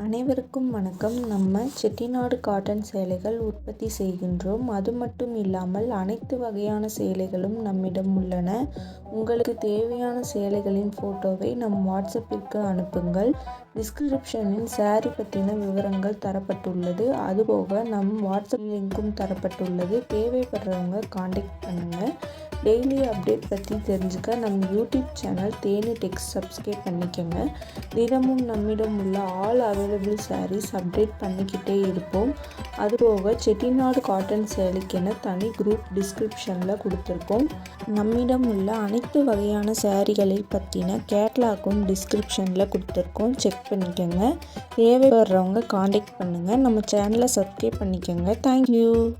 அனைவருக்கும் வணக்கம். நம்ம செட்டிநாடு காட்டன் சேலைகள் உற்பத்தி செய்கின்றோம். அது மட்டும் இல்லாமல் அனைத்து வகையான சேலைகளும் நம்மிடம் உள்ளன. உங்களுக்கு தேவையான சேலைகளின் ஃபோட்டோவை நம் வாட்ஸ்அப்பிற்கு அனுப்புங்கள். டிஸ்கிரிப்ஷனில் சாரி பற்றின விவரங்கள் தரப்பட்டுள்ளது. அதுபோக நம் வாட்ஸ்அப் லிங்க்கும் தரப்பட்டுள்ளது. தேவைப்படுறவங்க காண்டாக்ட் பண்ணுங்கள். டெய்லி அப்டேட் பற்றி தெரிஞ்சுக்க நம்ம யூடியூப் சேனல் தேனி டெக்ஸ் சப்ஸ்கிரைப் பண்ணிக்கோங்க. தினமும் நம்மிடம் உள்ள ஆல் அவைலபிள் சாரீஸ் அப்டேட் பண்ணிக்கிட்டே இருப்போம். அதுபோக செட்டிநாடு காட்டன் சேலைக்கென தனி குரூப் டிஸ்கிரிப்ஷனில் கொடுத்துருக்கோம். நம்மிடம் உள்ள அனைத்து வகையான சாரீகளை பற்றின கேட்லாக்கும் டிஸ்கிரிப்ஷனில் கொடுத்துருக்கோம். செக் பண்ணிக்கோங்க. தேவைப்படுறவங்க காண்டாக்ட் பண்ணுங்கள். நம்ம சேனலை சப்ஸ்கிரைப் பண்ணிக்கோங்க. தேங்க்யூ.